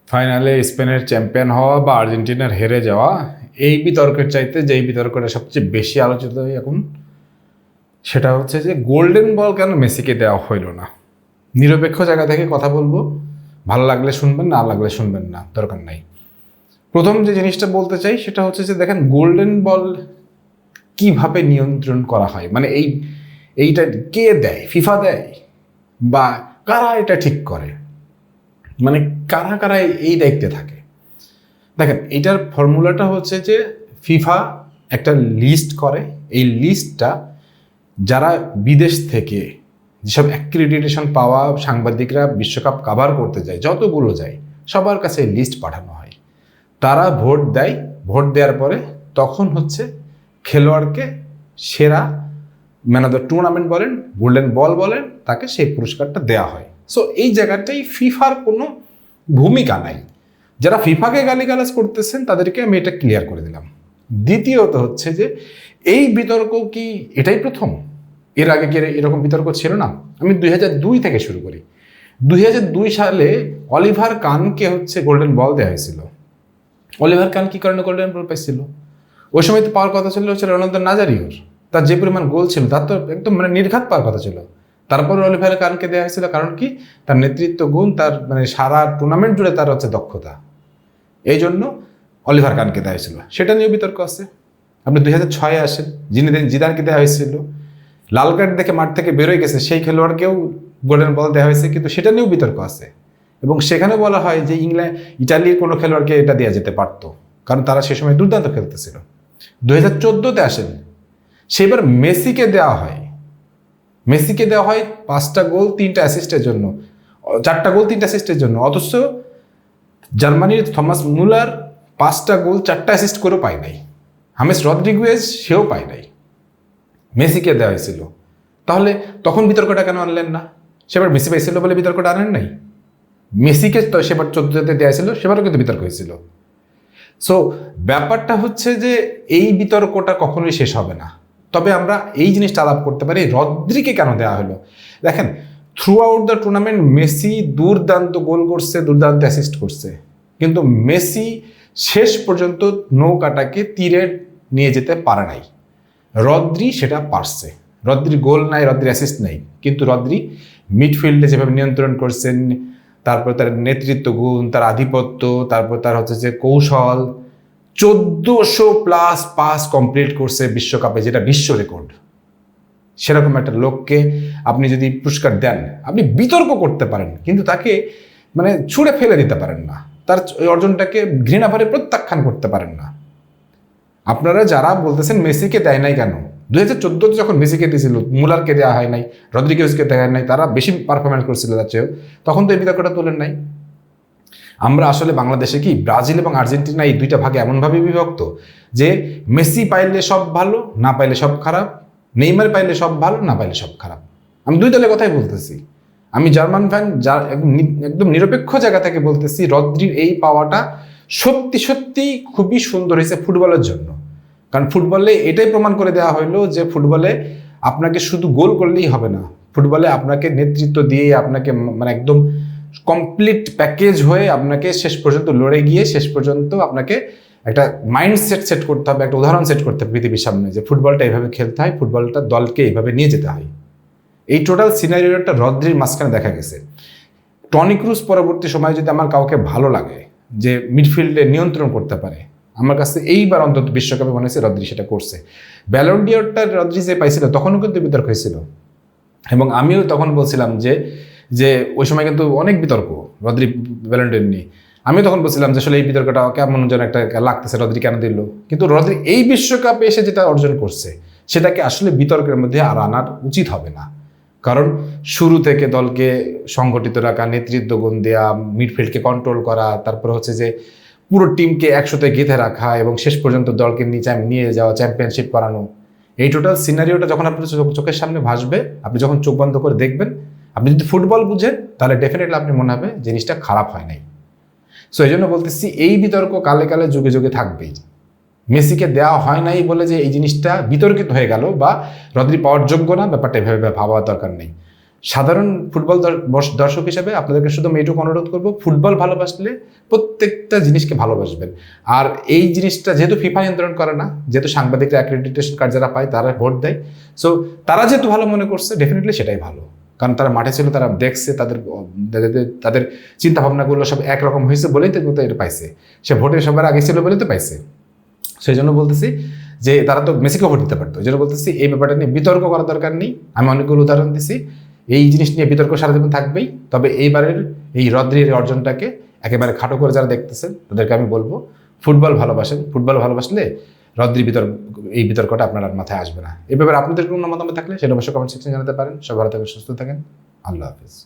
ফাইনালে স্পেনের চ্যাম্পিয়ন হওয়া বা আর্জেন্টিনার হেরে যাওয়া, এই বিতর্কের চাইতে যেই বিতর্কটা সবচেয়ে বেশি আলোচিত হয় এখন, সেটা হচ্ছে যে গোল্ডেন বল কেন মেসিকে দেওয়া হইল না। নিরপেক্ষ জায়গা থেকে কথা বলবো, ভালো লাগলে শুনবেন, না লাগলে শুনবেন না, দরকার নাই। প্রথম যে জিনিসটা বলতে চাই সেটা হচ্ছে যে দেখেন, গোল্ডেন বল কিভাবে নিয়ন্ত্রণ করা হয়, মানে এইটা কে দেয়? ফিফা দেয়? বা কারা এটা ঠিক করে? মানে কারা কারা এই দায়িত্বে থাকে? দেখেন, এটার ফর্মুলাটা হচ্ছে যে ফিফা একটা লিস্ট করে। এই লিস্টটা যারা বিদেশ থেকে যেসব অ্যাক্রিডিটেশন পাওয়া সাংবাদিকরা বিশ্বকাপ কাভার করতে যায়, যতগুলো যায়, সবার কাছে এই লিস্ট পাঠানো হয়। তারা ভোট দেয়। ভোট দেওয়ার পরে তখন হচ্ছে খেলোয়াড়কে সেরা ম্যান অফ দ্য টুর্নামেন্ট বলেন, গোল্ডেন বল বলেন, তাকে সেই পুরস্কারটা দেওয়া হয়। সো এই জায়গাটাই ফিফার কোনো ভূমিকা নাই। যারা ফিফাকে গালিগালাজ করতেছেন তাদেরকে আমি এটা ক্লিয়ার করে দিলাম। দ্বিতীয়ত হচ্ছে যে এই বিতর্ক কি এটাই প্রথম? এর আগে কি এরকম বিতর্ক ছিল না? আমি 2002 থেকে শুরু করি। 2002 সালে অলিভার কানকে হচ্ছে গোল্ডেন বল দেওয়া হয়েছিল। অলিভার কান কি কারণে গোল্ডেন বল পাইছিল? ওই সময় তো পাওয়ার কথা ছিল হচ্ছে রোনালদো নাজারিওর। তার যে পরিমাণ গোল ছিল তার তো একদম মানে নির্ঘাত পাওয়ার কথা ছিল। তারপরে অলিভার কানকে দেওয়া হয়েছিল কারণ কি? তার নেতৃত্ব গুণ, তার মানে সারা টুর্নামেন্ট জুড়ে তার হচ্ছে দক্ষতা। এই জন্য অলিভার কানকে দেওয়া হয়েছিল। সেটা নিয়েও বিতর্ক আছে। আপনি 2006 আসেন, জিনেদিন জিদানকে দেওয়া হয়েছিল। লাল কার্ড দেখে মাঠ থেকে বেরোয় গেছে সেই খেলোয়াড়কেও গোল্ডেন বল দেওয়া হয়েছে, কিন্তু সেটা নিয়েও বিতর্ক আছে। এবং সেখানে বলা হয় যে ইটালির কোনো খেলোয়াড়কে এটা দেওয়া যেতে পারত, কারণ তারা সে সময় দুর্দান্ত খেলতেছিল। 2014-তে আসেন, সেবার মেসিকে দেওয়া হয়। মেসিকে দেওয়া হয় 5টা গোল 3টা অ্যাসিস্টের জন্য, 4টা গোল 3টা অ্যাসিস্টের জন্য। অথচ জার্মানির থমাস মুলার 5টা গোল 4টা অ্যাসিস্ট করেও পায় নাই। হামেস রদ্রিগুয়েজ সেও পায় নাই। মেসিকে দেওয়া হয়েছিল। তাহলে তখন বিতর্কটা কেন আনলেন না? সেবার মেসি পাইছিল বলে বিতর্কটা আনেন নাই? মেসিকে তো সেবার 14তে দেওয়া ছিল, সেবারও কিন্তু বিতর্ক হয়েছিল। সো ব্যাপারটা হচ্ছে যে এই বিতর্কটা কখনোই শেষ হবে না। তবে আমরা এই জিনিসটা আলাপ করতে পারি, রদ্রিকে কেন দেওয়া হলো। দেখেন, through out the tournament Messi দুর্দান্ত গোল করছে, দুর্দান্ত অ্যাসিস্ট করছে, কিন্তু মেসি শেষ পর্যন্ত নৌকাটাকে তীরে নিয়ে যেতে পারে নাই। রদ্রি সেটা পারছে। রদ্রির গোল নাই, রদ্রির অ্যাসিস্ট নাই, কিন্তু রদ্রি মিডফিল্ডে যেভাবে নিয়ন্ত্রণ করছেন, তারপর তার নেতৃত্ব গুণ, তার আধিপত্য, তারপর তার হচ্ছে যে কৌশল, 1400+ পাস কমপ্লিট করছে বিশ্বকাপে, যেটা বিশ্ব রেকর্ড। সেরকম একটা লোককে আপনি যদি পুরস্কার দেন, আপনি বিতর্ক করতে পারেন, কিন্তু তাকে মানে ছুঁড়ে ফেলে দিতে পারেন না। তার ওই অর্জনটাকে ঘৃণাভারে প্রত্যাখ্যান করতে পারেন না। আপনারা যারা বলতেছেন মেসিকে দেয় নাই কেন, 2014-তে যখন মেসিকে দিয়েছিল, মুলারকে দেওয়া হয় নাই, রদ্রিগেজকে দেওয়া নাই, তারা বেশি পারফরমেন্স করছিল তার চেয়েও, তখন তো এই বিতর্কটা তোলেন নাই। আমরা আসলে বাংলাদেশে কি ব্রাজিল এবং আর্জেন্টিনা এই দুইটা ভাগে এমনভাবে বিভক্ত যে মেসি পাইলে সব ভালো, না পাইলে সব খারাপ, নেইমার পাইলে সব ভালো, না পাইলে সব খারাপ। আমি দুই দলের কথাই বলতেছি। আমি জার্মান ফ্যান, যার একদম নিরপেক্ষ জায়গা থেকে বলতেছি, রদ্রির এই পাওয়াটা সত্যি সত্যি খুবই সুন্দর হয়েছে ফুটবলের জন্য। কারণ ফুটবলে এটাই প্রমাণ করে দেওয়া হইলো যে ফুটবলে আপনাকে শুধু গোল করলেই হবে না, ফুটবলে আপনাকে নেতৃত্ব দিয়ে আপনাকে মানে একদম কমপ্লিট প্যাকেজ হয়ে আপনাকে শেষ পর্যন্ত লড়ে গিয়ে শেষ পর্যন্ত আপনাকে একটা মাইন্ডসেট সেট করতে হবে, একটা উদাহরণ সেট করতে হবে পৃথিবীর সামনে যে ফুটবলটা এইভাবে খেলতে হয়, ফুটবলটা দলকে এইভাবে নিয়ে যেতে হয়। এই টোটাল সিনারিওটা রদ্রির মাঝখানে দেখা গেছে। টনি ক্রুজ পরবর্তী সময়ে যদি আমার কাউকে ভালো লাগে যে মিডফিল্ডে নিয়ন্ত্রণ করতে পারে, আমার কাছে এইবার অন্তত বিশ্বকাপে মনে হয়েছে রদ্রি সেটা করছে। ব্যালন ডিওরটা রদ্রি যে পাইছিল তখনও কিন্তু বিতর্ক হয়েছিল, এবং আমিও তখন বলছিলাম যে যে ওই সময় কিন্তু অনেক বিতর্ক রদ্রি ব্যালন ডিওর নিয়ে। আমিও তখন বলছিলাম যে আসলে এই বিতর্কটা কেমন যেন একটা লাগতেছে, রদ্রি কেন দিল। কিন্তু রদ্রি এই বিশ্বকাপে এসে যেটা অর্জন করছে সেটাকে আসলে বিতর্কের মধ্যে আর আনার উচিত হবে না। কারণ শুরু থেকে দলকে সংগঠিত রাখা, নেতৃত্ব গুণ দেওয়া, মিডফিল্ডকে কন্ট্রোল করা, তারপর হচ্ছে যে পুরো টিমকে একসাথে গেঁথে রাখা এবং শেষ পর্যন্ত দলকে নিয়ে যাওয়া, চ্যাম্পিয়নশিপ করানো, এই টোটাল সিনারিওটা যখন আপনার চোখের সামনে ভাসবে, আপনি যখন চোখ বন্ধ করে দেখবেন, আপনি যদি ফুটবল বুঝেন তাহলে ডেফিনেটলি আপনি মনে হবে জিনিসটা খারাপ হয় নাই। সো এই জন্য বলতেছি, এই বিতর্ক কালে কালে যুগে যুগে থাকবেই। মেসিকে দেওয়া হয় নাই বলে যে এই জিনিসটা বিতর্কিত হয়ে গেল বা রদ্রি পাওয়ার যোগ্য না, ব্যাপারটা এভাবে ভাবার দরকার নেই। সাধারণ ফুটবল দর্শক হিসেবে আপনাদেরকে শুধু আমি এইটুকু অনুরোধ করবো, ফুটবল ভালোবাসলে প্রত্যেকটা জিনিসকে ভালোবাসবেন। আর এই জিনিসটা যেহেতু ফিফা নিয়ন্ত্রণ করে না, যেহেতু সাংবাদিকরা অ্যাক্রেডিটেশন কার্ড যারা পায় তারা ভোট দেয়, সো তারা যেহেতু ভালো মনে করছে ডেফিনেটলি সেটাই ভালো। কারণ তারা মাঠে ছিল, তারা দেখছে, তাদের চিন্তা ভাবনাগুলো সব একরকম হয়েছে বলেই তো এটা পাইছে। সে ভোটে সবার আগে ছিল বলেই তো পাইছে। সেই জন্য বলতেছি যে তারা তো মেসিকে ভোট দিতে পারতো। এই জন্য বলতেছি এই ব্যাপারটা নিয়ে বিতর্ক করার দরকার নেই। আমি অনেকগুলো উদাহরণ দিছি, এই জিনিস নিয়ে বিতর্ক সারা জীবন থাকবেই। তবে এইবারের এই রদ্রির অর্জনটাকে একেবারে খাটো করে যারা দেখতেছেন তাদেরকে আমি বলবো, ফুটবল ভালোবাসেন, ফুটবল ভালোবাসলে রদ্রি এই বিতর্কটা আপনার আর মাথায় আসবে না। এই ব্যাপারে আপনাদের কোনো মতামত থাকলে সেটা অবশ্যই কমেন্ট সেকশনে জানাতে পারেন। সব ভালো থাকেন, সুস্থ থাকেন, আল্লাহ হাফিজ।